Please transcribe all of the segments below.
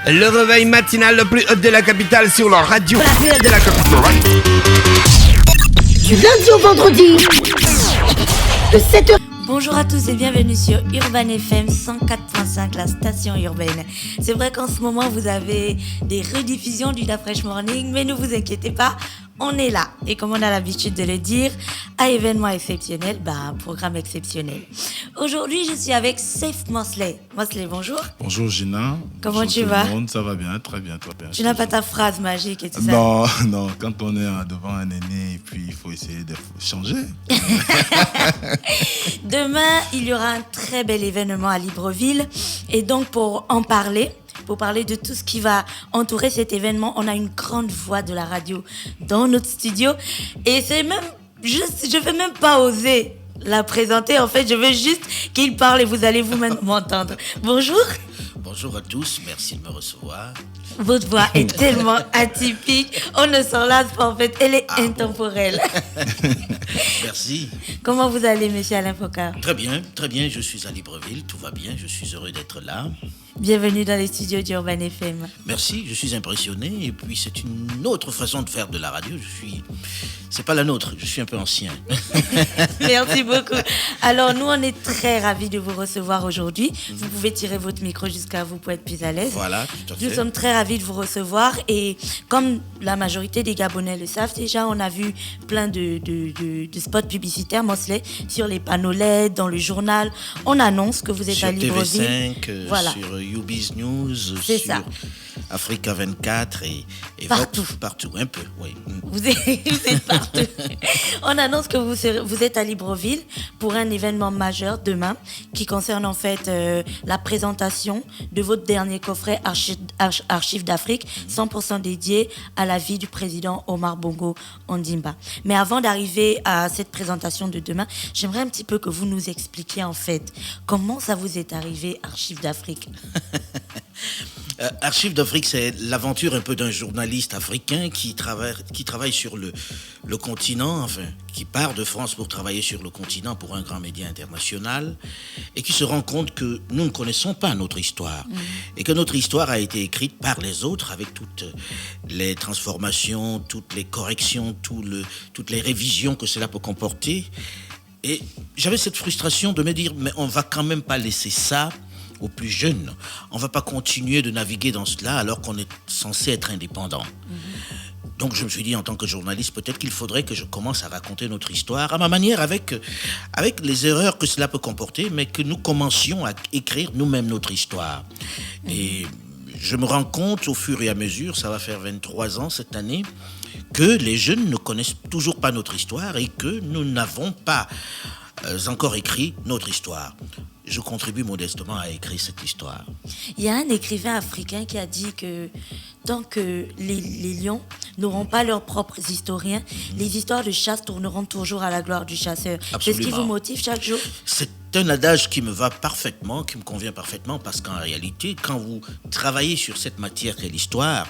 Le réveil matinal le plus haut de la capitale sur la radio de la capitale. Du lundi au vendredi, de 7h. Bonjour à tous et bienvenue sur Urban FM 104.5, la station urbaine. C'est vrai qu'en ce moment, vous avez des rediffusions du Da Fresh Morning, mais ne vous inquiétez pas, on est là. Et comme on a l'habitude de le dire, à événement exceptionnel, un programme exceptionnel. Aujourd'hui, je suis avec Safe Mosley. Mosley, bonjour. Bonjour Gina. Comment bonjour tu tout vas? le monde. Ça va bien, très bien, toi bien. Tu n'as pas ta phrase magique et tout ça? Non, quand on est devant un aîné et puis il faut essayer de changer. Demain, il y aura un très bel événement à Libreville. Et donc, pour parler de tout ce qui va entourer cet événement, on a une grande voix de la radio dans notre studio. Et c'est même, je ne vais même pas oser la présenter. En fait, je veux juste qu'il parle et vous allez vous-même m'entendre. Bonjour. Bonjour à tous, merci de me recevoir. Votre voix est tellement atypique, on ne s'en lasse pas en fait, elle est intemporelle. Merci. Comment vous allez, monsieur Alain Focard? Très bien, je suis à Libreville, tout va bien, je suis heureux d'être là. Bienvenue dans les studios d'Urban FM. Merci, je suis impressionné et puis c'est une autre façon de faire de la radio, c'est pas la nôtre, je suis un peu ancien. Merci beaucoup. Alors nous, on est très ravis de vous recevoir aujourd'hui. Vous pouvez tirer votre micro jusqu'à vous pour être plus à l'aise. Voilà, tout à fait. Nous sommes très ravis de vous recevoir et comme la majorité des Gabonais le savent déjà, on a vu plein de spots publicitaires, Mosley, sur les panneaux LED, dans le journal. On annonce que vous êtes sur à Libreville. TV5, voilà. Sur UBiz News, C'est sur ça. Africa 24 et Partout. Partout, un peu, oui. Vous êtes partout. On annonce que vous êtes à Libreville pour un événement majeur demain qui concerne en fait la présentation de votre dernier coffret Archives d'Afrique, 100% dédié à la vie du président Omar Bongo Ondimba. Mais avant d'arriver à cette présentation de demain, j'aimerais un petit peu que vous nous expliquiez en fait comment ça vous est arrivé Archives d'Afrique. Archives d'Afrique, c'est l'aventure un peu d'un journaliste africain qui travaille sur le continent, enfin, qui part de France pour travailler sur le continent pour un grand média international et qui se rend compte que nous ne connaissons pas notre histoire et que notre histoire a été écrite par les autres avec toutes les transformations, toutes les corrections, toutes les révisions que cela peut comporter. Et j'avais cette frustration de me dire, mais on va quand même pas laisser ça aux plus jeunes. On ne va pas continuer de naviguer dans cela alors qu'on est censé être indépendant. Donc je me suis dit, en tant que journaliste, peut-être qu'il faudrait que je commence à raconter notre histoire à ma manière, avec les erreurs que cela peut comporter, mais que nous commencions à écrire nous-mêmes notre histoire. Et je me rends compte au fur et à mesure, ça va faire 23 ans cette année, que les jeunes ne connaissent toujours pas notre histoire et que nous n'avons pas encore écrit notre histoire. Je contribue modestement à écrire cette histoire. Il y a un écrivain africain qui a dit que tant que les lions n'auront pas leurs propres historiens, les histoires de chasse tourneront toujours à la gloire du chasseur. Absolument. C'est ce qui vous motive chaque jour? C'est un adage qui me va parfaitement, qui me convient parfaitement, parce qu'en réalité, quand vous travaillez sur cette matière qu'est l'histoire,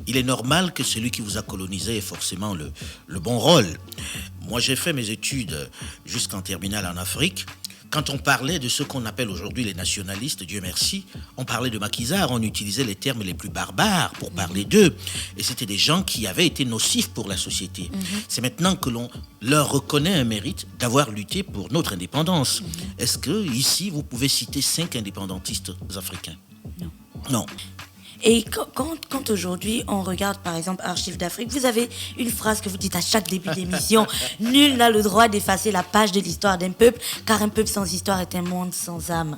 il est normal que celui qui vous a colonisé ait forcément le bon rôle. Moi, j'ai fait mes études jusqu'en terminale en Afrique. Quand on parlait de ce qu'on appelle aujourd'hui les nationalistes, Dieu merci, on parlait de maquisards, on utilisait les termes les plus barbares pour parler d'eux. Et c'était des gens qui avaient été nocifs pour la société. C'est maintenant que l'on leur reconnaît un mérite d'avoir lutté pour notre indépendance. Est-ce que ici vous pouvez citer 5 indépendantistes africains? Non. Et quand aujourd'hui on regarde par exemple Archives d'Afrique, vous avez une phrase que vous dites à chaque début d'émission: nul n'a le droit d'effacer la page de l'histoire d'un peuple, car un peuple sans histoire est un monde sans âme.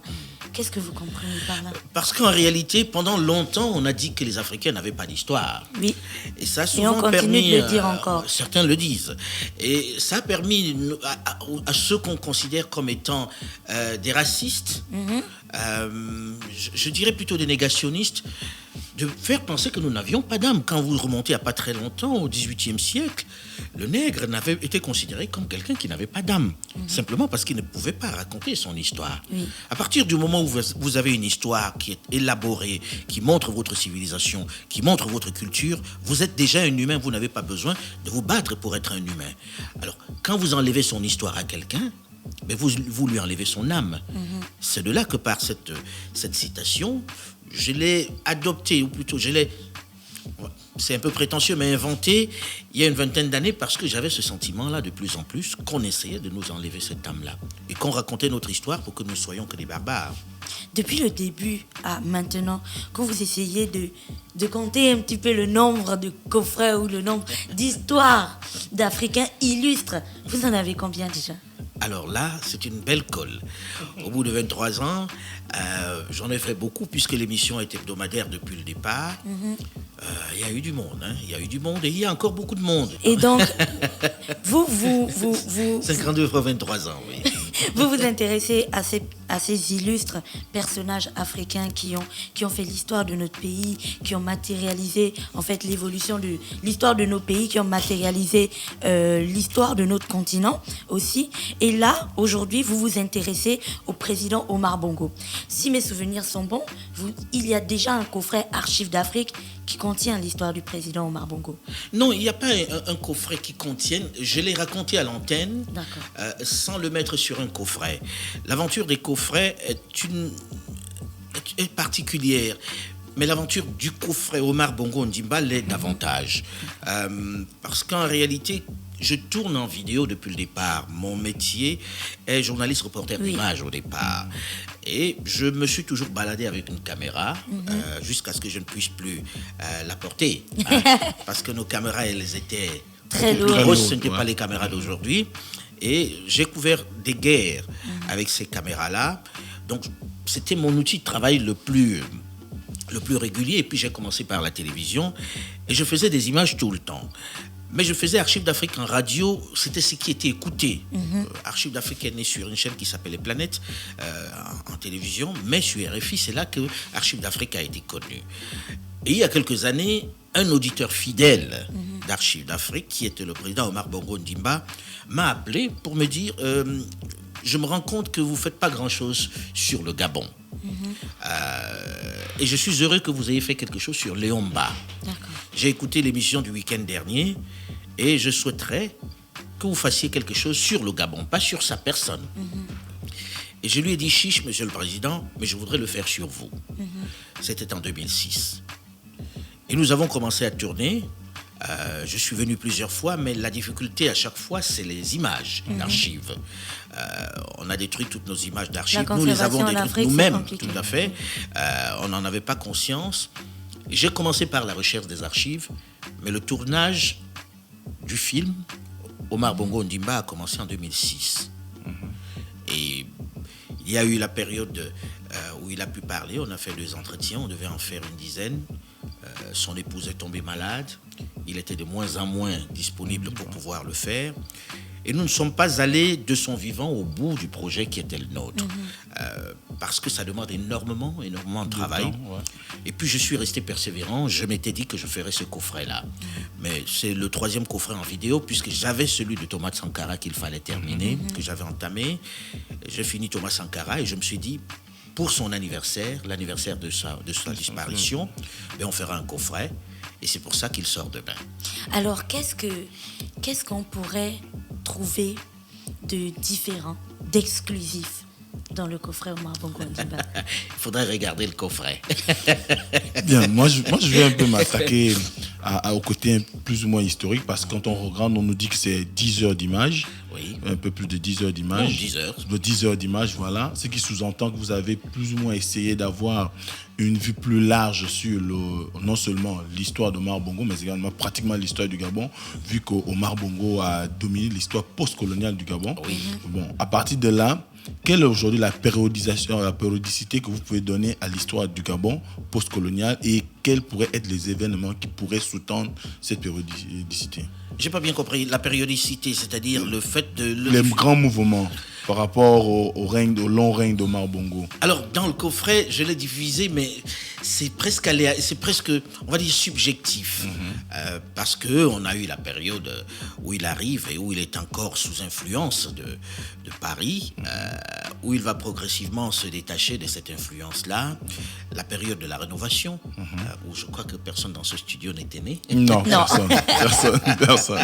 Qu'est-ce que vous comprenez par là? Parce qu'en réalité, pendant longtemps, on a dit que les Africains n'avaient pas d'histoire. Oui. Et ça a Et on souvent continue permis, de le dire encore. Certains le disent. Et ça a permis à ceux qu'on considère comme étant des racistes, je dirais plutôt des négationnistes, de faire penser que nous n'avions pas d'âme. Quand vous remontez à pas très longtemps, au XVIIIe siècle, le nègre n'avait été considéré comme quelqu'un qui n'avait pas d'âme, simplement parce qu'il ne pouvait pas raconter son histoire. Oui. À partir du moment où vous avez une histoire qui est élaborée, qui montre votre civilisation, qui montre votre culture, vous êtes déjà un humain, vous n'avez pas besoin de vous battre pour être un humain. Alors, quand vous enlevez son histoire à quelqu'un, mais vous lui enlevez son âme. C'est de là que part cette citation je l'ai adopté, ou plutôt c'est un peu prétentieux, mais inventé il y a une vingtaine d'années parce que j'avais ce sentiment-là de plus en plus qu'on essayait de nous enlever cette âme-là et qu'on racontait notre histoire pour que nous soyons que des barbares. Depuis le début à maintenant, quand vous essayez de compter un petit peu le nombre de coffrets ou le nombre d'histoires d'Africains illustres, vous en avez combien déjà? Alors là, c'est une belle colle. Au bout de 23 ans, j'en ai fait beaucoup puisque l'émission est hebdomadaire depuis le départ. Il y a eu du monde, hein. Il y a eu du monde et il y a encore beaucoup de monde. Et donc, vous 52 fois 23 ans, oui. Vous vous intéressez à ces illustres personnages africains qui ont fait l'histoire de notre pays, qui ont matérialisé en fait l'évolution de l'histoire de nos pays, qui ont matérialisé l'histoire de notre continent aussi. Et là, aujourd'hui, vous vous intéressez au président Omar Bongo. Si mes souvenirs sont bons, il y a déjà un coffret Archives d'Afrique qui contient l'histoire du président Omar Bongo. Non, il n'y a pas un coffret qui contienne. Je l'ai raconté à l'antenne sans le mettre sur un coffret. L'aventure des coffrets est particulière. Mais l'aventure du coffret Omar Bongo Ondimba l'est davantage. Parce qu'en réalité, je tourne en vidéo depuis le départ. Mon métier est journaliste reporter d'image au départ. Et je me suis toujours baladé avec une caméra jusqu'à ce que je ne puisse plus la porter. Parce que nos caméras, elles étaient très plus grosses. Ce n'étaient pas les caméras d'aujourd'hui. Et j'ai couvert des guerres avec ces caméras-là. Donc, c'était mon outil de travail le plus régulier. Et puis, j'ai commencé par la télévision. Et je faisais des images tout le temps. Mais je faisais Archives d'Afrique en radio, c'était ce qui était écouté. Archives d'Afrique est né sur une chaîne qui s'appelle Les Planètes, en télévision, mais sur RFI, c'est là que Archives d'Afrique a été connu. Et il y a quelques années, un auditeur fidèle d'Archives d'Afrique, qui était le président Omar Bongo Ondimba, m'a appelé pour me dire je me rends compte que vous ne faites pas grand-chose sur le Gabon. Et je suis heureux que vous ayez fait quelque chose sur Léon Mba. J'ai écouté l'émission du week-end dernier et je souhaiterais que vous fassiez quelque chose sur le Gabon, pas sur sa personne. Et je lui ai dit, chiche, monsieur le président, mais je voudrais le faire sur vous. C'était en 2006. Et nous avons commencé à tourner. Je suis venu plusieurs fois, mais la difficulté à chaque fois, c'est les images d'archives. On a détruit toutes nos images d'archives. Nous les avons détruites nous-mêmes, tout à fait. On n'en avait pas conscience. J'ai commencé par la recherche des archives, mais le tournage du film Omar Bongo Ondimba a commencé en 2006. Et il y a eu la période où il a pu parler. On a fait 2 entretiens, on devait en faire une dizaine. Son épouse est tombée malade. Il était de moins en moins disponible pour pouvoir le faire. Et nous ne sommes pas allés de son vivant au bout du projet qui était le nôtre. Parce que ça demande énormément de travail. Et puis je suis resté persévérant. Je m'étais dit que je ferais ce coffret-là. Mais c'est le 3e coffret en vidéo, puisque j'avais celui de Thomas Sankara qu'il fallait terminer, que j'avais entamé. J'ai fini Thomas Sankara et je me suis dit, pour son anniversaire, l'anniversaire de sa disparition, on fera un coffret. Et c'est pour ça qu'il sort demain. Alors, qu'est-ce qu'on pourrait trouver de différent, d'exclusif dans le coffret Omar Bongo Ondimba? Il faudrait regarder le coffret. Bien, moi je vais un peu m'attaquer au côté plus ou moins historique, parce que quand on regarde, on nous dit que c'est 10 heures d'images. Oui. Un peu plus de 10 heures d'images. 10 heures. 10 heures d'images, voilà. Ce qui sous-entend que vous avez plus ou moins essayé d'avoir une vue plus large sur non seulement l'histoire d'Omar Bongo, mais également pratiquement l'histoire du Gabon, vu qu'Omar Bongo a dominé l'histoire post-coloniale du Gabon. Oui. Bon, à partir de là, quelle est aujourd'hui la périodicité que vous pouvez donner à l'histoire du Gabon post-colonial, et quels pourraient être les événements qui pourraient sous-tendre cette périodicité? J'ai pas bien compris la périodicité, c'est-à-dire le fait de... Les grands mouvements par rapport au long règne d'Omar Bongo. Alors, dans le coffret, je l'ai divisé, mais c'est presque, on va dire, subjectif. Parce qu'on a eu la période où il arrive et où il est encore sous influence de Paris, où il va progressivement se détacher de cette influence-là. La période de la rénovation, où je crois que personne dans ce studio n'était né. Non. Personne.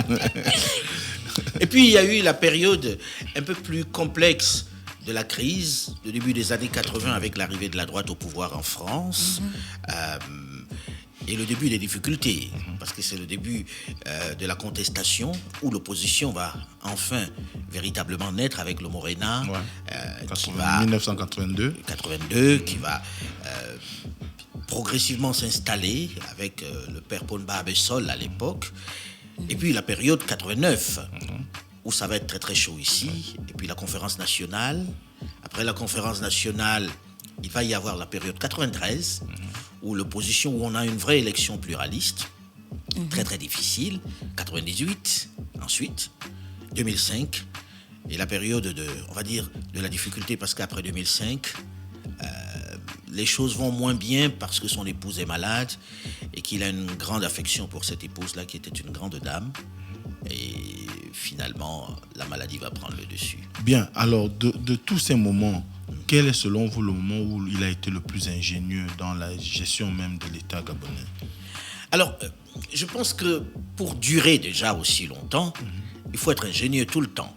Et puis, il y a eu la période un peu plus complexe de la crise, le début des années 80 avec l'arrivée de la droite au pouvoir en France, et le début des difficultés, parce que c'est le début de la contestation où l'opposition va enfin véritablement naître avec le Morena, qui va 1982, qui va progressivement s'installer avec le père Ponba Abessol à l'époque, et puis la période 89 où ça va être très très chaud ici, et puis la conférence nationale. Après la conférence nationale, il va y avoir la période 93 où l'opposition, où on a une vraie élection pluraliste, très très difficile, 98 ensuite, 2005, et la période de, on va dire, de la difficulté, parce qu'après 2005, les choses vont moins bien parce que son épouse est malade et qu'il a une grande affection pour cette épouse-là qui était une grande dame. Et finalement, la maladie va prendre le dessus. Bien, alors de tous ces moments, quel est selon vous le moment où il a été le plus ingénieux dans la gestion même de l'État gabonais? Alors, je pense que pour durer déjà aussi longtemps, il faut être ingénieux tout le temps.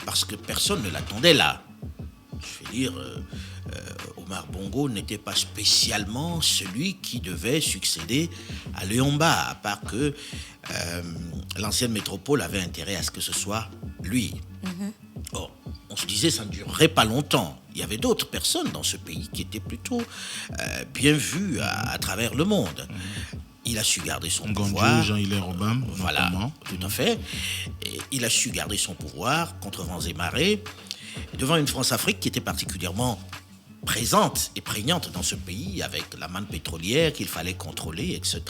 Parce que personne ne l'attendait là. Je veux dire, Omar Bongo n'était pas spécialement celui qui devait succéder à Léomba, à part que l'ancienne métropole avait intérêt à ce que ce soit lui. Or, on se disait ça ne durerait pas longtemps. Il y avait d'autres personnes dans ce pays qui étaient plutôt bien vues à travers le monde. Il a su garder son pouvoir. Jean-Hilaire Obam. Voilà, tout à fait. Et il a su garder son pouvoir contre vents et marées, devant une France-Afrique qui était particulièrement présente et prégnante dans ce pays, avec la manne pétrolière qu'il fallait contrôler, etc.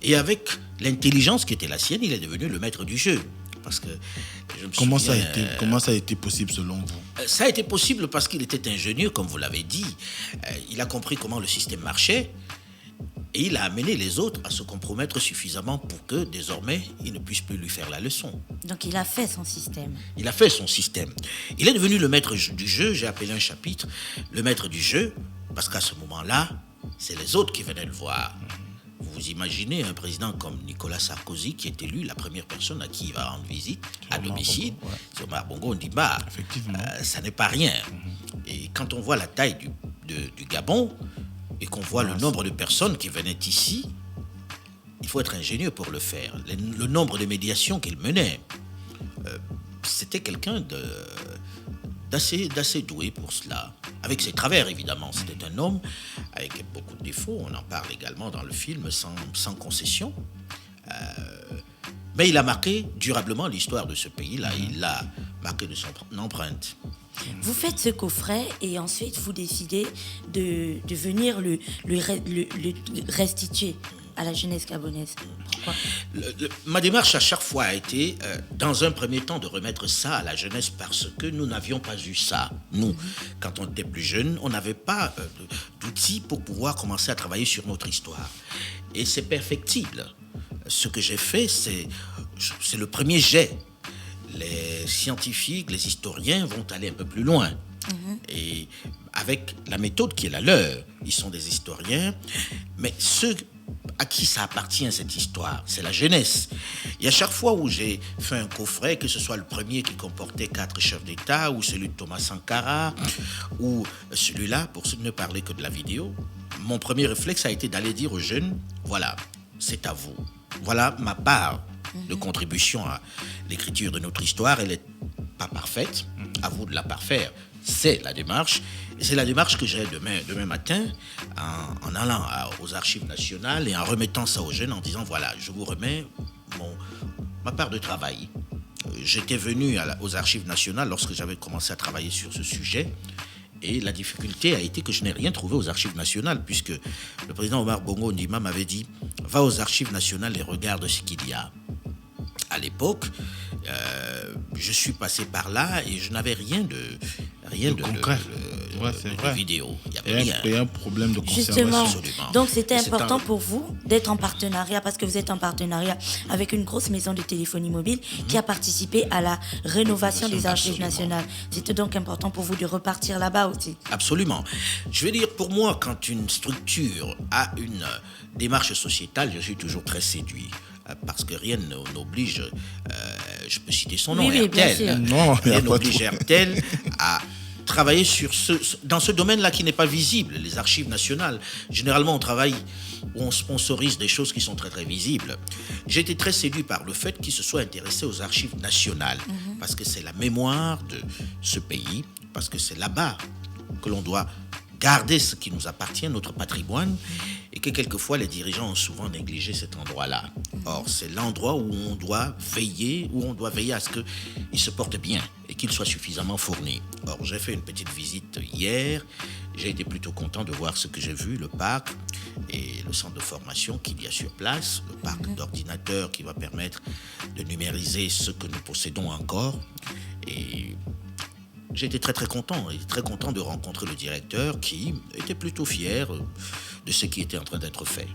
Et avec l'intelligence qui était la sienne, il est devenu le maître du jeu. Parce que comment ça a été possible selon vous? Ça a été possible parce qu'il était ingénieux, comme vous l'avez dit. Il a compris comment le système marchait. Et il a amené les autres à se compromettre suffisamment pour que, désormais, ils ne puissent plus lui faire la leçon. Donc, il a fait son système. Il a fait son système. Il est devenu le maître du jeu. J'ai appelé un chapitre le maître du jeu, parce qu'à ce moment-là, c'est les autres qui venaient le voir. Vous imaginez un président comme Nicolas Sarkozy, qui est élu la première personne à qui il va rendre visite à domicile. C'est Omar Bongo. On dit, ça n'est pas rien. Et quand on voit la taille du Gabon, et qu'on voit le nombre de personnes qui venaient ici, il faut être ingénieux pour le faire. Le nombre de médiations qu'il menait, c'était quelqu'un d'assez doué pour cela. Avec ses travers, évidemment. C'était un homme avec beaucoup de défauts. On en parle également dans le film, sans concession. Mais il a marqué durablement l'histoire de ce pays-là. Il l'a marqué de son empreinte. Vous faites ce coffret et ensuite vous décidez de venir le restituer à la jeunesse gabonaise. Pourquoi? Ma démarche à chaque fois a été, dans un premier temps, de remettre ça à la jeunesse parce que nous n'avions pas eu ça. Nous, quand on était plus jeunes, on n'avait pas d'outils pour pouvoir commencer à travailler sur notre histoire. Et c'est perfectible. Ce que j'ai fait, c'est le premier jet. Les scientifiques, les historiens vont aller un peu plus loin. Et avec la méthode qui est la leur, ils sont des historiens, mais ceux à qui ça appartient cette histoire, c'est la jeunesse. Et à chaque fois où j'ai fait un coffret, que ce soit le premier qui comportait 4 chefs d'État, ou celui de Thomas Sankara, ou celui-là, pour ne parler que de la vidéo, mon premier réflexe a été d'aller dire aux jeunes, voilà, c'est à vous. Voilà ma part de contribution à l'écriture de notre histoire. Elle n'est pas parfaite, à vous de la parfaire. C'est la démarche. Et c'est la démarche que j'ai demain matin en allant aux archives nationales et en remettant ça aux jeunes en disant, voilà, je vous remets ma part de travail. J'étais venu aux archives nationales lorsque j'avais commencé à travailler sur ce sujet. Et la difficulté a été que je n'ai rien trouvé aux archives nationales, puisque le président Omar Bongo Ondimba m'avait dit, va aux archives nationales et regarde ce qu'il y a. À l'époque, je suis passé par là et je n'avais rien de concret. De vidéo. Il y avait rien. Il y a un problème de conservation. Justement, Absolument. donc c'était important pour vous d'être en partenariat, parce que vous êtes en partenariat avec une grosse maison de téléphonie mobile qui a participé à la rénovation des archives nationales. C'était donc important pour vous de repartir là-bas aussi. Absolument. Je veux dire, pour moi, quand une structure a une démarche sociétale, je suis toujours très séduit. Parce que rien n'oblige je peux citer son nom, Oui, bien sûr. RTL. Non, il y a Bien pas obligé RTL à travailler dans ce domaine-là qui n'est pas visible, les archives nationales. Généralement, on travaille où on sponsorise des choses qui sont très très visibles. J'ai été très séduit par le fait qu'il se soit intéressé aux archives nationales, parce que c'est la mémoire de ce pays, parce que c'est là-bas que l'on doit garder ce qui nous appartient, notre patrimoine, et que quelquefois les dirigeants ont souvent négligé cet endroit-là. Or, c'est l'endroit où on doit veiller à ce qu'il se porte bien et qu'il soit suffisamment fourni. Or, j'ai fait une petite visite hier, j'ai été plutôt content de voir ce que j'ai vu, le parc et le centre de formation qu'il y a sur place, le parc d'ordinateurs qui va permettre de numériser ce que nous possédons encore. Et j'ai été très content de rencontrer le directeur qui était plutôt fier de ce qui était en train d'être fait.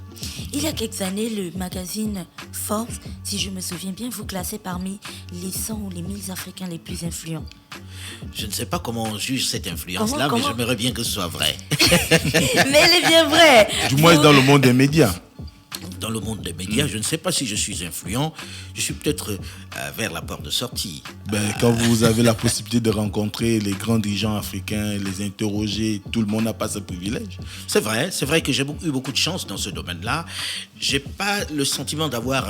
Il y a quelques années, le magazine Forbes, si je me souviens bien, vous classez parmi les 100 ou les 1000 Africains les plus influents. Je ne sais pas comment on juge cette influence-là, mais j'aimerais bien que ce soit vrai. Mais elle est bien vraie. Du moins dans le monde des médias. Dans le monde des médias, je ne sais pas si je suis influent. Je suis peut-être vers la porte de sortie. Quand vous avez la possibilité de rencontrer les grands dirigeants africains, les interroger, tout le monde n'a pas ce privilège. C'est vrai que j'ai eu beaucoup de chance dans ce domaine-là. J'ai pas le sentiment d'avoir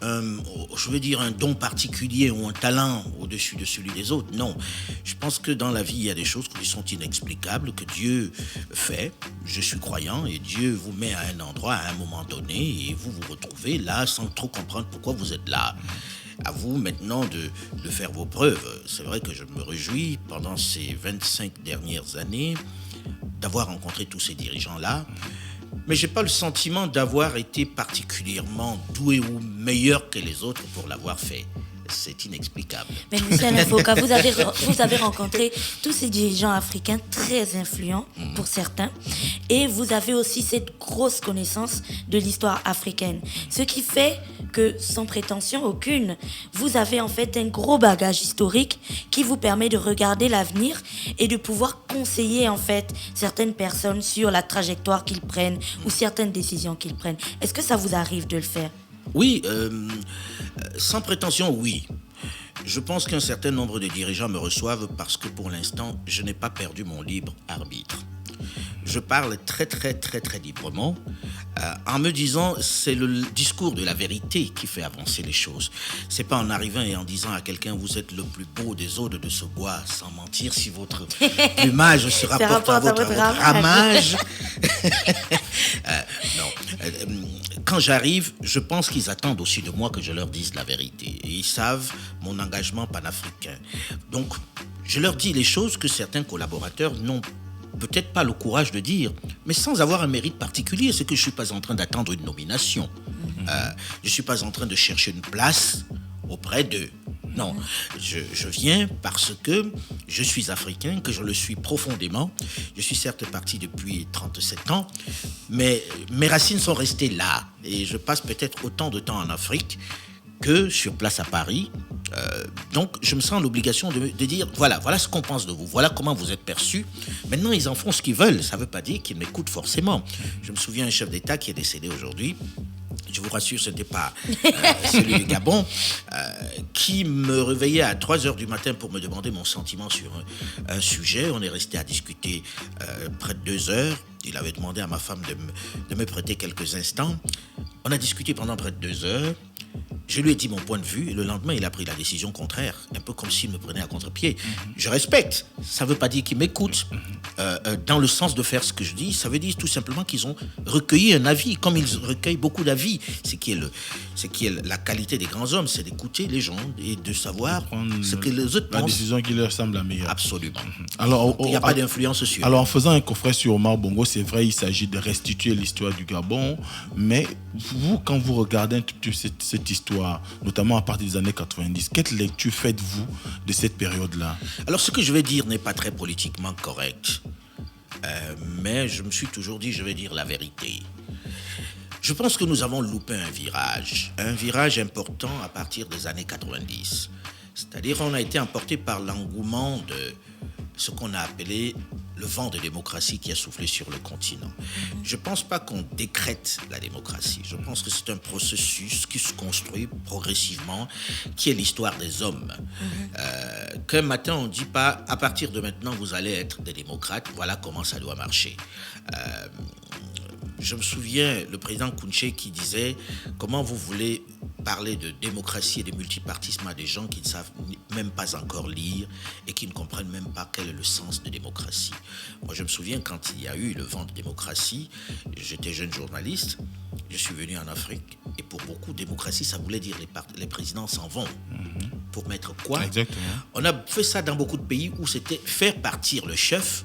un don particulier ou un talent au-dessus de celui des autres. Non. Je pense que dans la vie, il y a des choses qui sont inexplicables, que Dieu fait. Je suis croyant et Dieu vous met à un endroit à un moment donné et vous vous retrouvez là sans trop comprendre pourquoi vous êtes là. À vous maintenant de faire vos preuves. C'est vrai que je me réjouis pendant ces 25 dernières années d'avoir rencontré tous ces dirigeants-là. Mais je n'ai pas le sentiment d'avoir été particulièrement doué ou meilleur que les autres pour l'avoir fait. C'est inexplicable. Mais Michel Infoka, vous avez rencontré tous ces dirigeants africains très influents pour certains, et vous avez aussi cette grosse connaissance de l'histoire africaine. Ce qui fait que, sans prétention aucune, vous avez en fait un gros bagage historique qui vous permet de regarder l'avenir et de pouvoir conseiller en fait certaines personnes sur la trajectoire qu'ils prennent ou certaines décisions qu'ils prennent. Est-ce que ça vous arrive de le faire ? Oui, sans prétention, oui. Je pense qu'un certain nombre de dirigeants me reçoivent parce que pour l'instant, je n'ai pas perdu mon libre arbitre. Je parle très librement en me disant c'est le discours de la vérité qui fait avancer les choses. C'est pas en arrivant et en disant à quelqu'un vous êtes le plus beau des odes de ce bois sans mentir si votre plumage se rapporte à votre ramage. Quand j'arrive, je pense qu'ils attendent aussi de moi que je leur dise la vérité. Et ils savent mon engagement panafricain. Donc, je leur dis les choses que certains collaborateurs n'ont peut-être pas le courage de dire, mais sans avoir un mérite particulier. C'est que je ne suis pas en train d'attendre une nomination. Je ne suis pas en train de chercher une place auprès d'eux. Non, je viens parce que je suis africain, que je le suis profondément. Je suis certes parti depuis 37 ans, mais mes racines sont restées là. Et je passe peut-être autant de temps en Afrique que sur place à Paris. Donc, je me sens l'obligation de dire, voilà ce qu'on pense de vous, voilà comment vous êtes perçus. Maintenant, ils en font ce qu'ils veulent. Ça ne veut pas dire qu'ils m'écoutent forcément. Je me souviens d'un chef d'État qui est décédé aujourd'hui. Je vous rassure, ce n'était pas celui du Gabon, qui me réveillait à 3h du matin pour me demander mon sentiment sur un sujet. On est resté à discuter près de 2 heures. Il avait demandé à ma femme de me prêter quelques instants. On a discuté pendant près de 2 heures. Je lui ai dit mon point de vue et le lendemain, il a pris la décision contraire, un peu comme s'il me prenait à contre-pied. Je respecte. Ça ne veut pas dire qu'il m'écoute dans le sens de faire ce que je dis. Ça veut dire tout simplement qu'ils ont recueilli un avis, comme ils recueillent beaucoup d'avis. Ce qui est la qualité des grands hommes, c'est d'écouter les gens et de savoir ce que les autres pensent. La décision qui leur semble la meilleure. Absolument. Alors, il n'y a pas d'influence sur. Alors, en faisant un coffret sur Omar Bongo, c'est vrai, il s'agit de restituer l'histoire du Gabon, mais vous, quand vous regardez un petit peu cette histoire, notamment à partir des années 90, quelle lecture faites-vous de cette période-là ? Alors, ce que je vais dire n'est pas très politiquement correct, mais je me suis toujours dit, je vais dire la vérité. Je pense que nous avons loupé un virage important à partir des années 90. C'est-à-dire qu'on a été emporté par l'engouement de ce qu'on a appelé le vent de démocratie qui a soufflé sur le continent. Je ne pense pas qu'on décrète la démocratie. Je pense que c'est un processus qui se construit progressivement, qui est l'histoire des hommes. Qu'un matin, on ne dit pas, à partir de maintenant, vous allez être des démocrates, voilà comment ça doit marcher. Je me souviens, le président Kounché qui disait, comment vous voulez parler de démocratie et de multipartisme à des gens qui ne savent même pas encore lire et qui ne comprennent même pas quel est le sens de démocratie. Moi, je me souviens quand il y a eu le vent de démocratie, j'étais jeune journaliste, je suis venu en Afrique et pour beaucoup, démocratie, ça voulait dire les présidents s'en vont. Pour mettre quoi? Exactement. On a fait ça dans beaucoup de pays où c'était faire partir le chef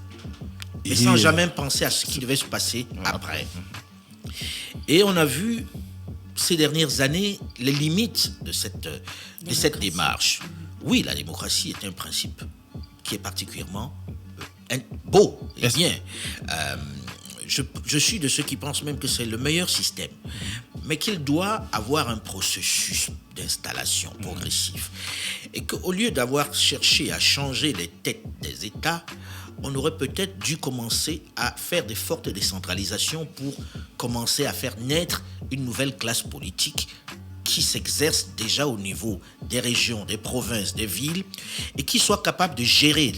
mais sans jamais penser à ce qui devait se passer après. Et on a vu ces dernières années les limites de cette démarche. Oui, la démocratie est un principe qui est particulièrement beau et bien. Je suis de ceux qui pensent même que c'est le meilleur système, mais qu'il doit avoir un processus d'installation progressif. Et qu'au lieu d'avoir cherché à changer les têtes des États, on aurait peut-être dû commencer à faire des fortes décentralisations pour commencer à faire naître une nouvelle classe politique qui s'exerce déjà au niveau des régions, des provinces, des villes et qui soit capable de gérer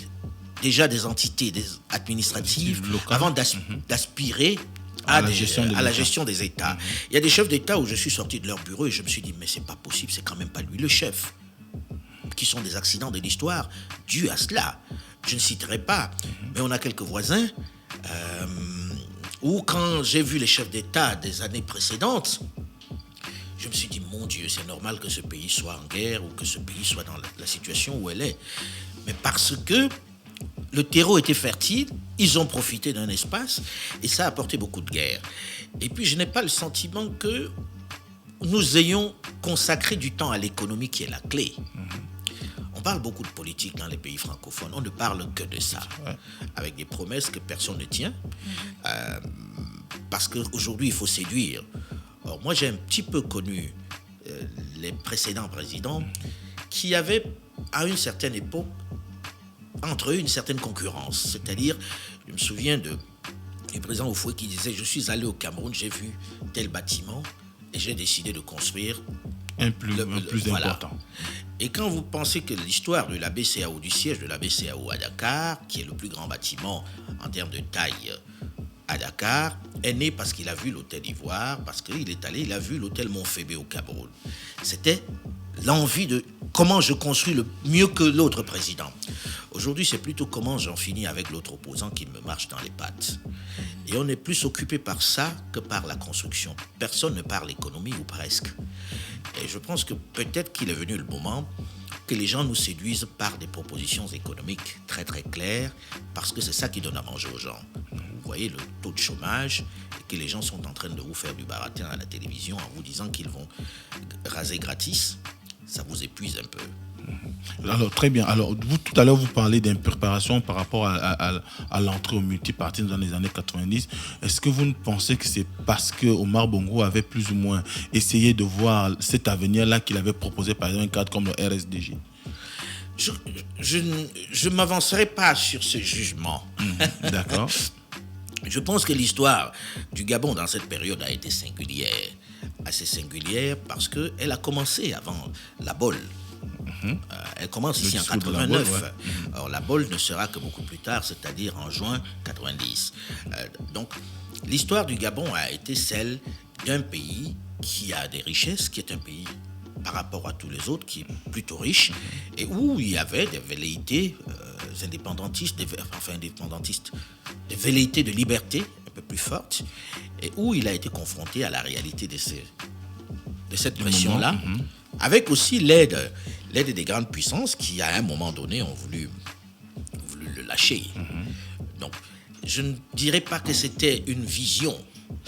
déjà des entités administratives avant d'aspirer à la gestion des États. Il y a des chefs d'État où je suis sorti de leur bureau et je me suis dit mais c'est pas possible, c'est quand même pas lui le chef. Qui sont des accidents de l'histoire dus à cela. Je ne citerai pas, mais on a quelques voisins où quand j'ai vu les chefs d'État des années précédentes, je me suis dit, mon Dieu, c'est normal que ce pays soit en guerre ou que ce pays soit dans la situation où elle est. Mais parce que le terreau était fertile, ils ont profité d'un espace et ça a apporté beaucoup de guerre. Et puis, je n'ai pas le sentiment que nous ayons consacré du temps à l'économie qui est la clé. On parle beaucoup de politique dans les pays francophones. On ne parle que de ça, avec des promesses que personne ne tient. Parce qu'aujourd'hui, il faut séduire. Or, moi, j'ai un petit peu connu les précédents présidents qui avaient, à une certaine époque, entre eux, une certaine concurrence. C'est-à-dire, je me souviens du président Oufoué qui disait « Je suis allé au Cameroun, j'ai vu tel bâtiment et j'ai décidé de construire un plus important. » Et quand vous pensez que l'histoire de la BCAO, du siège de la BCAO à Dakar, qui est le plus grand bâtiment en termes de taille à Dakar, est née parce qu'il a vu l'hôtel Ivoire, parce qu'il est allé, il a vu l'hôtel Montfébé au Cameroun. C'était l'envie de comment je construis le mieux que l'autre président. Aujourd'hui, c'est plutôt comment j'en finis avec l'autre opposant qui me marche dans les pattes. Et on est plus occupé par ça que par la construction. Personne ne parle économie ou presque. Et je pense que peut-être qu'il est venu le moment que les gens nous séduisent par des propositions économiques très très claires, parce que c'est ça qui donne à manger aux gens. Vous voyez le taux de chômage et que les gens sont en train de vous faire du baratin à la télévision en vous disant qu'ils vont raser gratis, ça vous épuise un peu. Alors, très bien. Alors, vous, tout à l'heure, vous parlez d'impréparation par rapport à l'entrée au multipartisme dans les années 90. Est-ce que vous ne pensez que c'est parce que Omar Bongo avait plus ou moins essayé de voir cet avenir-là qu'il avait proposé, par exemple, un cadre comme le RSDG? Je ne m'avancerai pas sur ce jugement. D'accord. Je pense que l'histoire du Gabon dans cette période a été singulière. Assez singulière parce qu'elle a commencé avant la BOL. Elle commence ici en 89. Alors la BOL ne sera que beaucoup plus tard, c'est-à-dire en juin 90. Donc l'histoire du Gabon a été celle d'un pays qui a des richesses, qui est un pays par rapport à tous les autres qui est plutôt riche et où il y avait des velléités indépendantistes, des velléités de liberté un peu plus fortes et où il a été confronté à la réalité de cette pression-là, avec aussi l'aide des grandes puissances qui, à un moment donné, ont voulu le lâcher. Donc, je ne dirais pas que c'était une vision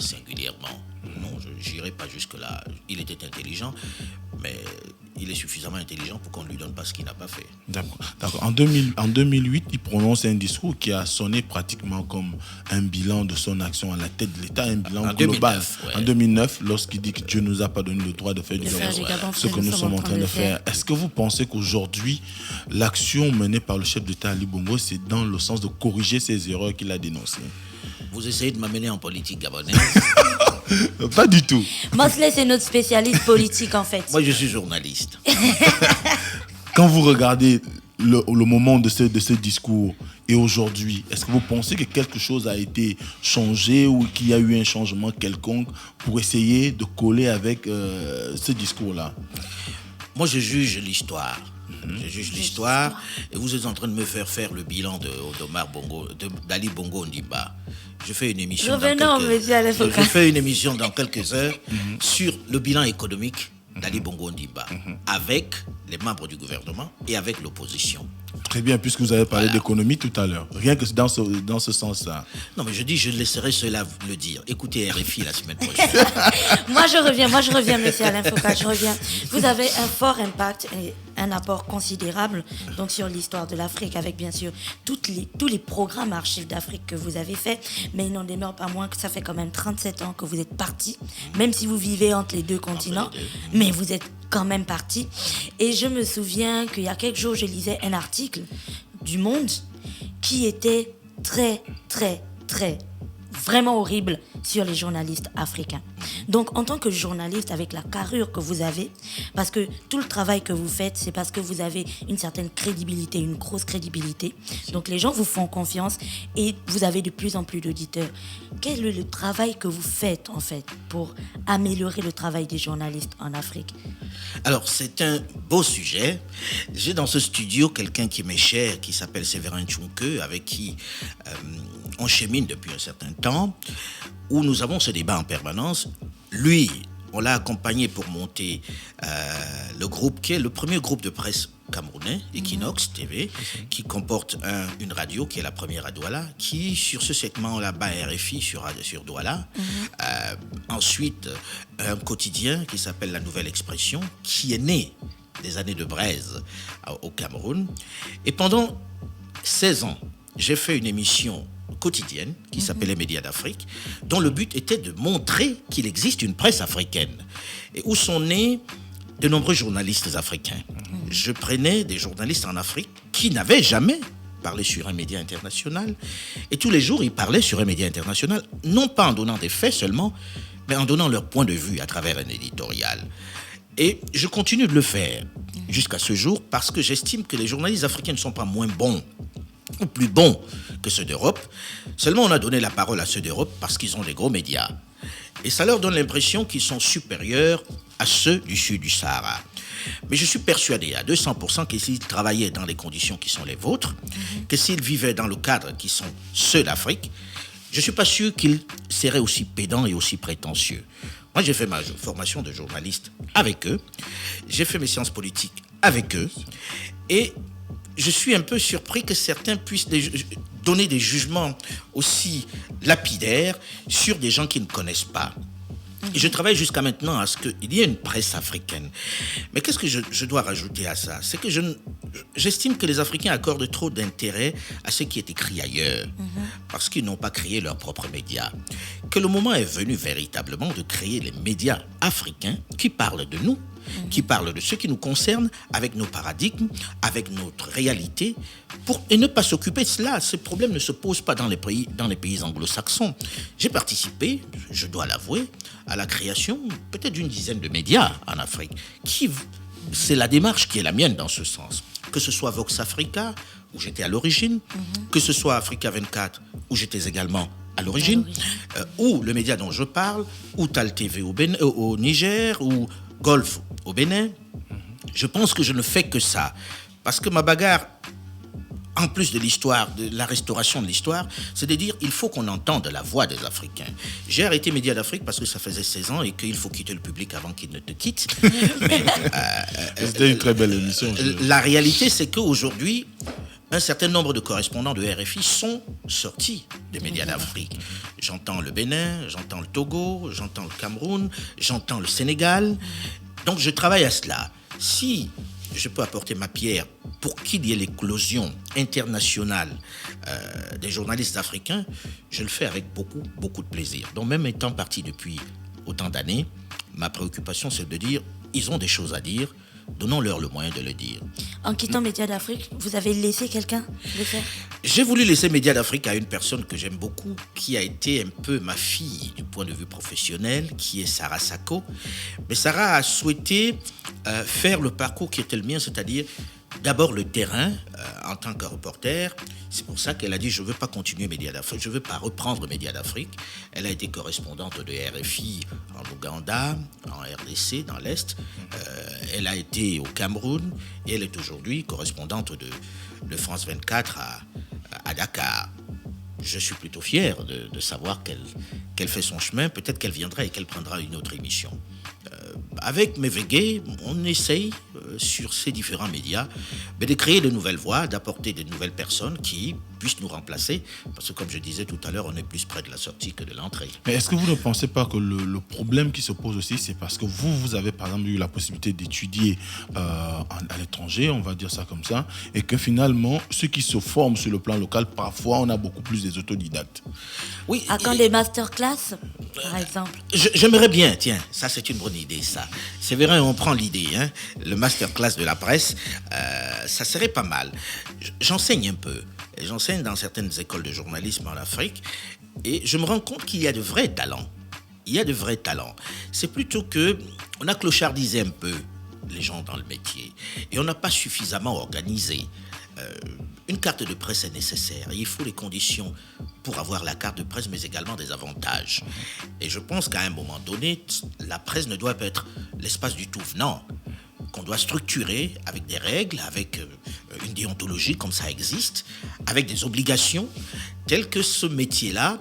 singulièrement. Non, je n'irai pas jusque-là. Il était intelligent, mais il est suffisamment intelligent pour qu'on ne lui donne pas ce qu'il n'a pas fait. D'accord. En 2008, il prononce un discours qui a sonné pratiquement comme un bilan de son action à la tête de l'État, un bilan global. 2009, ouais. En 2009, lorsqu'il dit que Dieu ne nous a pas donné le droit de faire du Gabon, ce que nous sommes en train de faire. Est-ce que vous pensez qu'aujourd'hui, l'action menée par le chef d'État Ali Bongo, c'est dans le sens de corriger ces erreurs qu'il a dénoncées? Vous essayez de m'amener en politique gabonaise? Pas du tout. Mosley, c'est notre spécialiste politique, en fait. Moi, je suis journaliste. Quand vous regardez le moment de ce discours et aujourd'hui, est-ce que vous pensez que quelque chose a été changé ou qu'il y a eu un changement quelconque pour essayer de coller avec ce discours-là? Moi, je juge l'histoire. Je juge l'histoire et vous êtes en train de me faire le bilan d'Omar Bongo, d'Ali Bongo Ondimba. Je fais une émission je fais une émission dans quelques heures sur le bilan économique d'Ali Bongo Ondimba avec les membres du gouvernement et avec l'opposition. Très bien, puisque vous avez parlé d'économie tout à l'heure. Rien que dans ce sens-là. Non, mais je laisserai cela le dire. Écoutez RFI la semaine prochaine. Moi, je reviens, monsieur Alain Foucault, je reviens. Vous avez un fort impact et un apport considérable donc, sur l'histoire de l'Afrique, avec bien sûr tous les programmes archives d'Afrique que vous avez faits. Mais il n'en demeure pas moins que ça fait quand même 37 ans que vous êtes parti, même si vous vivez entre les deux continents, mais vous êtes quand même parti. Et je me souviens qu'il y a quelques jours, je lisais un article du Monde qui était très, très, très vraiment horrible sur les journalistes africains. Donc, en tant que journaliste, avec la carrure que vous avez, parce que tout le travail que vous faites, c'est parce que vous avez une certaine crédibilité, une grosse crédibilité. Donc, les gens vous font confiance et vous avez de plus en plus d'auditeurs. Quel est le travail que vous faites, en fait, pour améliorer le travail des journalistes en Afrique? Alors, c'est un beau sujet. J'ai dans ce studio quelqu'un qui m'est cher, qui s'appelle Séverin Tchouke, avec qui on chemine depuis un certain temps, où nous avons ce débat en permanence. Lui, on l'a accompagné pour monter le groupe, qui est le premier groupe de presse camerounais, Equinox TV, qui comporte une radio, qui est la première à Douala, qui, sur ce segment-là, bat RFI sur Douala. Ensuite, un quotidien qui s'appelle La Nouvelle Expression, qui est né des années de braise au Cameroun. Et pendant 16 ans, j'ai fait une émission quotidienne qui s'appelait Les Médias d'Afrique, dont le but était de montrer qu'il existe une presse africaine et où sont nés de nombreux journalistes africains. Je prenais des journalistes en Afrique qui n'avaient jamais parlé sur un média international et tous les jours ils parlaient sur un média international, non pas en donnant des faits seulement, mais en donnant leur point de vue à travers un éditorial. Et je continue de le faire jusqu'à ce jour parce que j'estime que les journalistes africains ne sont pas moins bons ou plus bons que ceux d'Europe. Seulement, on a donné la parole à ceux d'Europe parce qu'ils ont des gros médias. Et ça leur donne l'impression qu'ils sont supérieurs à ceux du sud du Sahara. Mais je suis persuadé à 200% que s'ils travaillaient dans les conditions qui sont les vôtres, que s'ils vivaient dans le cadre qui sont ceux d'Afrique, je ne suis pas sûr qu'ils seraient aussi pédants et aussi prétentieux. Moi, j'ai fait ma formation de journaliste avec eux. J'ai fait mes sciences politiques avec eux. Et je suis un peu surpris que certains puissent donner des jugements aussi lapidaires sur des gens qui ne connaissent pas. Et je travaille jusqu'à maintenant à ce qu'il y ait une presse africaine. Mais qu'est-ce que je dois rajouter à ça? C'est que j'estime que les Africains accordent trop d'intérêt à ce qui est écrit ailleurs, parce qu'ils n'ont pas créé leurs propres médias. Que le moment est venu véritablement de créer les médias africains qui parlent de nous, qui parlent de ce qui nous concerne, avec nos paradigmes, avec notre réalité, et ne pas s'occuper de cela. Ce problème ne se pose pas dans les pays anglo-saxons. J'ai participé, je dois l'avouer, à la création peut-être d'une dizaine de médias en Afrique. C'est la démarche qui est la mienne dans ce sens. Que ce soit Vox Africa, où j'étais à l'origine, que ce soit Africa 24, où j'étais également à l'origine, ou le média dont je parle, ou Tal TV au Niger, ou Golf au Bénin. Je pense que je ne fais que ça. Parce que ma bagarre, en plus de l'histoire, de la restauration de l'histoire, c'est de dire il faut qu'on entende la voix des Africains. J'ai arrêté Médias d'Afrique parce que ça faisait 16 ans et qu'il faut quitter le public avant qu'il ne te quitte. C'était une très belle émission. La réalité, c'est qu'aujourd'hui, un certain nombre de correspondants de RFI sont sortis des médias d'Afrique. J'entends le Bénin, j'entends le Togo, j'entends le Cameroun, j'entends le Sénégal. Donc je travaille à cela. Si je peux apporter ma pierre pour qu'il y ait l'éclosion internationale des journalistes africains, je le fais avec beaucoup, beaucoup de plaisir. Donc même étant parti depuis autant d'années, ma préoccupation c'est de dire, ils ont des choses à dire, donnons-leur le moyen de le dire. En quittant Médias d'Afrique, vous avez laissé quelqu'un le faire? J'ai voulu laisser Médias d'Afrique à une personne que j'aime beaucoup, qui a été un peu ma fille du point de vue professionnel, qui est Sarah Sako. Mais Sarah a souhaité faire le parcours qui était le mien, c'est-à-dire d'abord le terrain en tant que reporter. C'est pour ça qu'elle a dit je ne veux pas continuer Médias d'Afrique, je ne veux pas reprendre Médias d'Afrique. Elle a été correspondante de RFI en Ouganda, en RDC, dans l'Est. Elle a été au Cameroun et elle est aujourd'hui correspondante de France 24 à Dakar. Je suis plutôt fier de savoir qu'elle fait son chemin. Peut-être qu'elle viendra et qu'elle prendra une autre émission. Avec Mévégué, on essaye sur ces différents médias de créer de nouvelles voix, d'apporter de nouvelles personnes qui puissent nous remplacer. Parce que comme je disais tout à l'heure, on est plus près de la sortie que de l'entrée. Mais est-ce que vous ne pensez pas que le problème qui se pose aussi, c'est parce que vous avez par exemple eu la possibilité d'étudier à l'étranger, on va dire ça comme ça, et que finalement, ceux qui se forment sur le plan local, parfois on a beaucoup plus des autodidactes. Oui. À quand des masterclass, par exemple? J'aimerais bien, tiens, ça c'est une bonne idée, ça. C'est vrai, on prend l'idée, hein, le masterclass de la presse, ça serait pas mal. J'enseigne un peu. J'enseigne dans certaines écoles de journalisme en Afrique et je me rends compte qu'il y a de vrais talents. Il y a de vrais talents. C'est plutôt que on a clochardisé un peu les gens dans le métier et on n'a pas suffisamment organisé. Une carte de presse est nécessaire. Il faut les conditions pour avoir la carte de presse, mais également des avantages. Et je pense qu'à un moment donné, la presse ne doit pas être l'espace du tout venant, qu'on doit structurer avec des règles, avec une déontologie comme ça existe, avec des obligations, telles que ce métier-là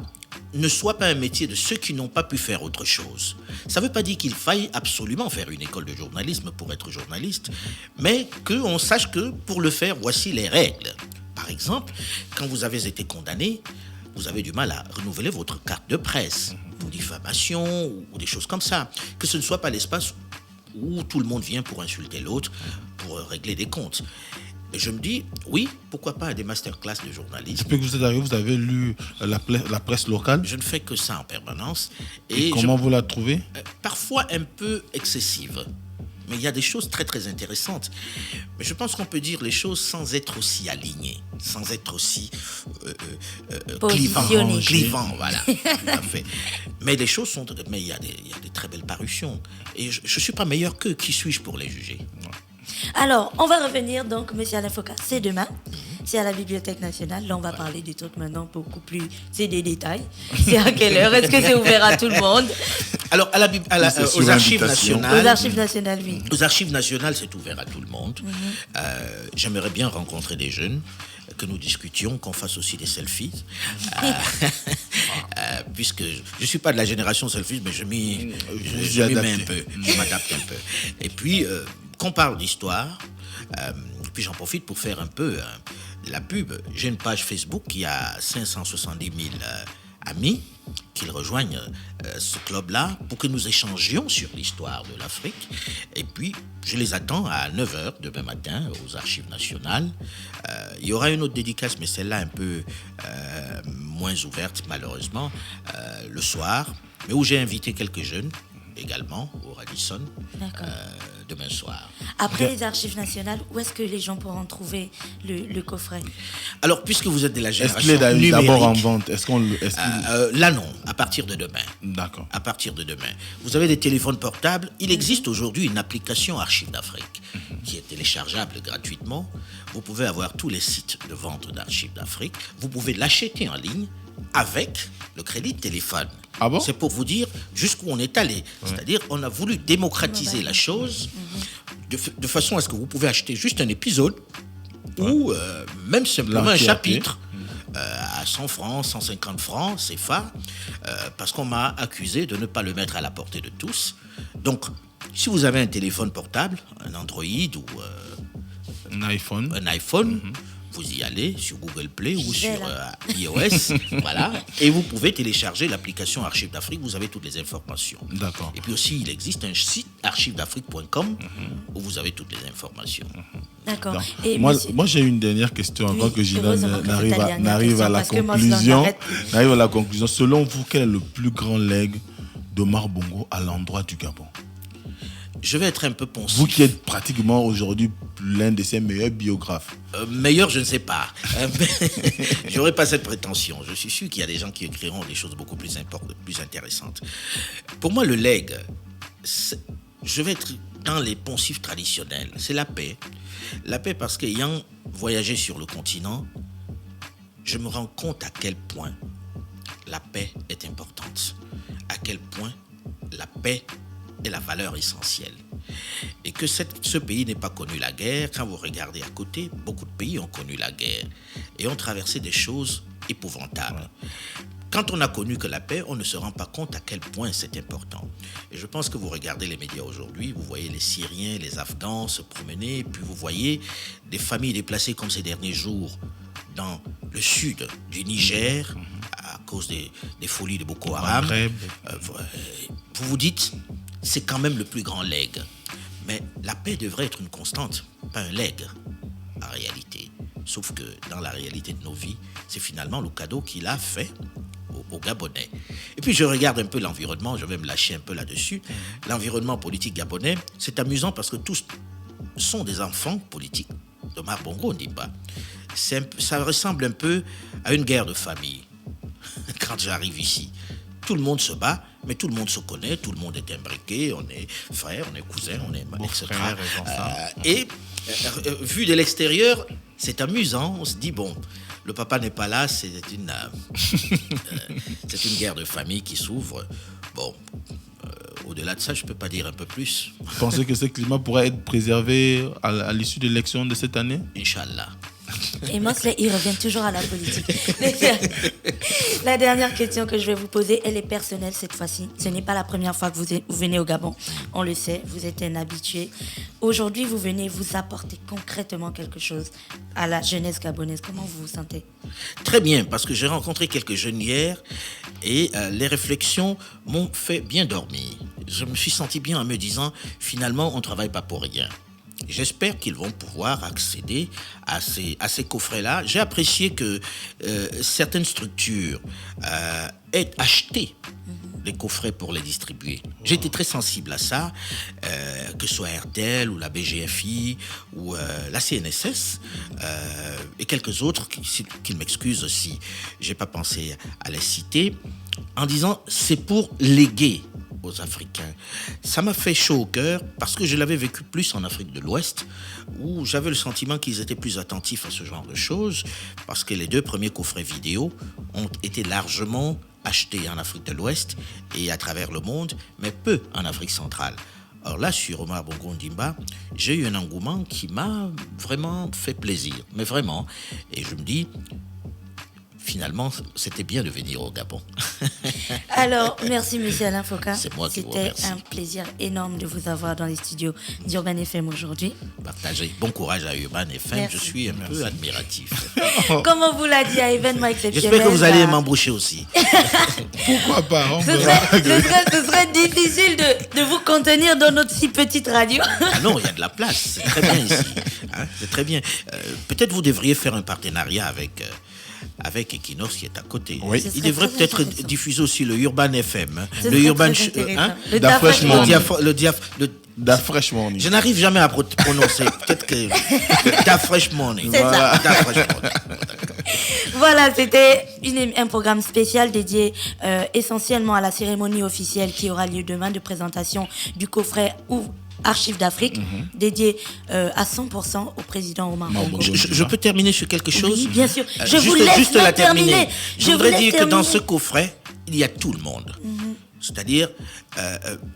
ne soit pas un métier de ceux qui n'ont pas pu faire autre chose. Ça ne veut pas dire qu'il faille absolument faire une école de journalisme pour être journaliste, mais qu'on sache que pour le faire, voici les règles. Par exemple, quand vous avez été condamné, vous avez du mal à renouveler votre carte de presse pour diffamation ou des choses comme ça. Que ce ne soit pas l'espace où tout le monde vient pour insulter l'autre, pour régler des comptes. Et je me dis, oui, pourquoi pas des masterclass de journalisme. Depuis que vous êtes arrivé, vous avez lu la presse locale? Je ne fais que ça en permanence. Et comment vous la trouvez? Parfois un peu excessive. Mais il y a des choses très très intéressantes. Mais je pense qu'on peut dire les choses sans être aussi aligné, sans être aussi clivant, voilà. Tout à fait. Mais les choses sont... Mais il y a des très belles parutions. Et je ne suis pas meilleur qu'eux. Qui suis-je pour les juger? Alors, on va revenir donc, monsieur Alain Foka, c'est demain. C'est à la Bibliothèque nationale. Là, on va parler du truc maintenant beaucoup plus... C'est des détails. C'est à quelle heure? Est-ce que c'est ouvert à tout le monde? Alors, aux Archives nationales... Aux Archives nationales, oui. Aux Archives nationales, c'est ouvert à tout le monde. J'aimerais bien rencontrer des jeunes, que nous discutions, qu'on fasse aussi des selfies. Puisque je ne suis pas de la génération selfies, mais je m'y mets un peu. Je m'adapte un peu. Et puis, qu'on parle d'histoire, puis j'en profite pour faire un peu la pub. J'ai une page Facebook qui a 570 000 amis qui rejoignent ce club-là pour que nous échangions sur l'histoire de l'Afrique. Et puis, je les attends à 9h demain matin aux Archives nationales. Il y aura une autre dédicace, mais celle-là un peu moins ouverte, malheureusement, le soir, mais où j'ai invité quelques jeunes également au Radisson demain soir. Après les Archives nationales, où est-ce que les gens pourront trouver le coffret? Alors, puisque vous êtes de la génération numérique... Est-ce qu'il est d'abord en vente? Là, non, à partir de demain. D'accord. À partir de demain. Vous avez des téléphones portables. Il existe aujourd'hui une application Archives d'Afrique qui est téléchargeable gratuitement. Vous pouvez avoir tous les sites de vente d'Archives d'Afrique. Vous pouvez l'acheter en ligne avec le crédit de téléphone. Ah bon? C'est pour vous dire jusqu'où on est allé. C'est-à-dire, on a voulu démocratiser la chose de façon à ce que vous pouvez acheter juste un épisode ou même simplement un chapitre à 100 francs, 150 francs, CFA, parce qu'on m'a accusé de ne pas le mettre à la portée de tous. Donc, si vous avez un téléphone portable, un Android ou un iPhone, Vous y allez sur Google Play ou J'y vais, sur là. iOS, voilà, et vous pouvez télécharger l'application Archives d'Afrique, vous avez toutes les informations. D'accord. Et puis aussi, il existe un site archivesdafrique.com où vous avez toutes les informations. D'accord. Non. Et Moi, monsieur- moi, j'ai une dernière question avant Oui, que Gina heureusement que c'est n'arrive ta à, dernière n'arrive à question, la parce que moi, cela conclusion. m'arrête. N'arrive à la conclusion. Selon vous, quel est le plus grand legs d'Omar Bongo à l'endroit du Gabon? Je vais être un peu poncif. Vous qui êtes pratiquement aujourd'hui l'un de ses meilleurs biographes. Meilleur, je ne sais pas. J'aurais pas cette prétention. Je suis sûr qu'il y a des gens qui écriront des choses beaucoup plus importantes, plus intéressantes. Pour moi, le legs, je vais être dans les poncifs traditionnels. C'est la paix. La paix parce qu'ayant voyagé sur le continent, je me rends compte à quel point la paix est importante. À quel point la paix est la valeur essentielle. Et que ce pays n'ait pas connu la guerre. Quand vous regardez à côté, beaucoup de pays ont connu la guerre et ont traversé des choses épouvantables. Quand on a connu que la paix, on ne se rend pas compte à quel point c'est important. Et je pense que vous regardez les médias aujourd'hui, vous voyez les Syriens, les Afghans se promener, puis vous voyez des familles déplacées comme ces derniers jours dans le sud du Niger à cause des folies de Boko Haram. Vous vous dites, c'est quand même le plus grand legs. Mais la paix devrait être une constante, pas un legs, en réalité. Sauf que dans la réalité de nos vies, c'est finalement le cadeau qu'il a fait aux Gabonais. Et puis je regarde un peu l'environnement, je vais me lâcher un peu là-dessus. L'environnement politique gabonais, c'est amusant parce que tous sont des enfants politiques d'Omar Bongo Ondimba. Ça ressemble un peu à une guerre de famille. Quand j'arrive ici, tout le monde se bat, mais tout le monde se connaît, tout le monde est imbriqué, on est frères, on est cousins, on est etc. Vu de l'extérieur, c'est amusant. On se dit, bon, le papa n'est pas là, c'est une guerre de famille qui s'ouvre. Bon, au-delà de ça, je ne peux pas dire un peu plus. Vous pensez que ce climat pourrait être préservé à l'issue de l'élection de cette année? Inch'Allah. Et Mosley, il revient toujours à la politique. La dernière question que je vais vous poser, elle est personnelle cette fois-ci. Ce n'est pas la première fois que vous venez au Gabon. On le sait, vous êtes un habitué. Aujourd'hui, vous venez vous apporter concrètement quelque chose à la jeunesse gabonaise. Comment vous vous sentez? Très bien, parce que j'ai rencontré quelques jeunes hier et les réflexions m'ont fait bien dormir. Je me suis senti bien en me disant, finalement, on ne travaille pas pour rien. J'espère qu'ils vont pouvoir accéder à ces coffrets-là. J'ai apprécié que certaines structures aient acheté des coffrets pour les distribuer. J'ai été très sensible à ça, que ce soit RTL ou la BGFI ou la CNSS et quelques autres qui m'excusent si je n'ai pas pensé à les citer, en disant c'est pour léguer aux Africains. Ça m'a fait chaud au cœur parce que je l'avais vécu plus en Afrique de l'Ouest où j'avais le sentiment qu'ils étaient plus attentifs à ce genre de choses parce que les 2 premiers coffrets vidéo ont été largement achetés en Afrique de l'Ouest et à travers le monde, mais peu en Afrique centrale. Alors là, sur Omar Bongo Ondimba, j'ai eu un engouement qui m'a vraiment fait plaisir, mais vraiment. Et je me dis, finalement, c'était bien de venir au Gabon. Alors, merci Monsieur Alain Foka. C'est moi qui vous C'était remercie. un plaisir énorme de vous avoir dans les studios d'Urban FM aujourd'hui. Partagez. Bon courage à Urban FM. Merci. Je suis un peu admiratif. Comme on vous l'a dit, à événement exceptionnel. J'espère que vous allez bah, m'embaucher aussi. Pourquoi pas? On Ce verra. serait difficile de vous contenir dans notre si petite radio. Ah non, il y a de la place. C'est très bien ici. Hein, c'est très bien. Peut-être vous devriez faire un partenariat avec Equinox qui est à côté. Oui. Ce Il serait devrait très peut-être intéressant. diffuser aussi le Urban FM. Hein. Ce Le serait Urban... très intéressant. Le Da Fresh Morning. Da Fresh Morning. Je n'arrive jamais à prononcer. Peut-être que... Da Fresh Morning. C'est ça. Da Fresh Morning. Voilà, c'était un programme spécial dédié essentiellement à la cérémonie officielle qui aura lieu demain de présentation du coffret Archives d'Afrique, dédié à 100% au président Omar Bongo. Je peux terminer sur quelque chose? Oui, bien sûr. Je vous Juste laisse la même terminer. Je voudrais dire que dans terminer. ce coffret, il y a tout le monde. C'est-à-dire,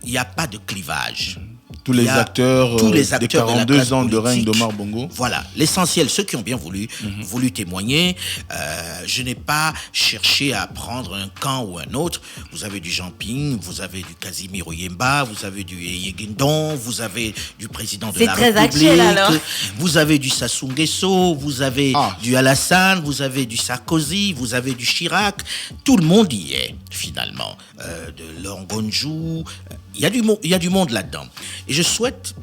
il n'y a pas de clivage. tous les acteurs des de la 42 classe ans de règne politique. d'Omar Bongo. Voilà, l'essentiel, ceux qui ont bien voulu témoigner. Je n'ai pas cherché à prendre un camp ou un autre. Vous avez du Jean Ping, vous avez du Casimir Oyemba, vous avez du Yeye Guindon, vous avez du président de la très République, actuel, alors. vous avez du Sassou Nguesso, vous avez du Alassane, vous avez du Sarkozy, vous avez du Chirac. Tout le monde y est, finalement. De Longonjou, il y a du monde là-dedans. Et je souhaite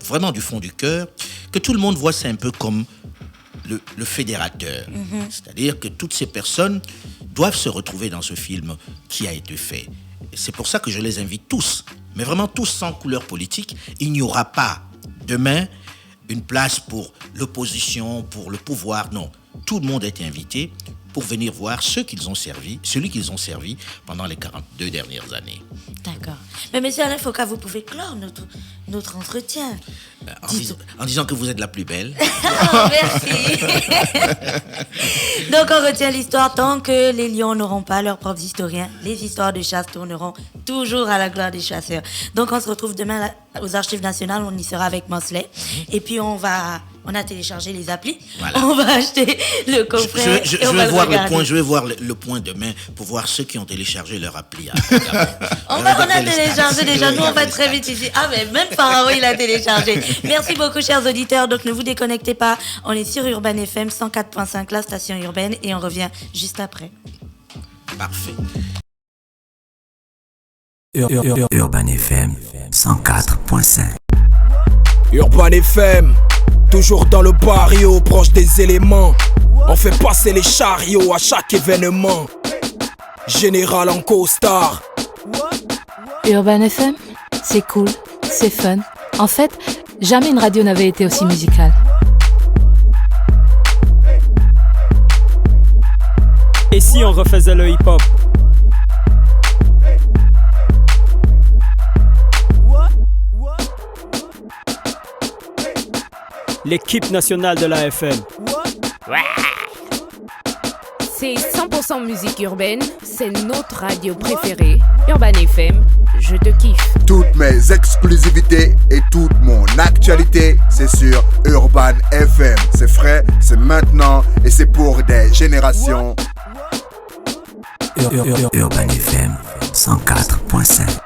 vraiment du fond du cœur que tout le monde voit ça un peu comme le fédérateur. C'est-à-dire que toutes ces personnes doivent se retrouver dans ce film qui a été fait. Et c'est pour ça que je les invite tous, mais vraiment tous sans couleur politique. Il n'y aura pas demain une place pour l'opposition, pour le pouvoir. Non, tout le monde est invité pour venir voir celui qu'ils ont servi pendant les 42 dernières années. D'accord. Mais monsieur Alain Foka, vous pouvez clore notre entretien. En disant que vous êtes la plus belle. Oh, merci. Donc on retient l'histoire, tant que les lions n'auront pas leurs propres historiens, les histoires de chasse tourneront toujours à la gloire des chasseurs. Donc on se retrouve demain aux Archives nationales, on y sera avec Mosley. Et puis on a téléchargé les applis. Voilà. On va acheter le coffret. Je vais voir le point demain pour voir ceux qui ont téléchargé leur appli. On a téléchargé déjà. Nous, on va très vite ici. Ah, mais même Pharaon, il a téléchargé. Merci beaucoup, chers auditeurs. Donc, ne vous déconnectez pas. On est sur Urban FM 104.5, la station urbaine. Et on revient juste après. Parfait. Urban FM 104.5. Urban FM, toujours dans le barrio, proche des éléments. On fait passer les chariots à chaque événement. Général en costard. Urban FM, c'est cool, c'est fun. En fait, jamais une radio n'avait été aussi musicale. Et si on refaisait le hip-hop? L'équipe nationale de la FM. C'est 100% musique urbaine, c'est notre radio préférée. Urban FM, je te kiffe. Toutes mes exclusivités et toute mon actualité, c'est sur Urban FM. C'est frais, c'est maintenant et c'est pour des générations. Urban FM 104.5.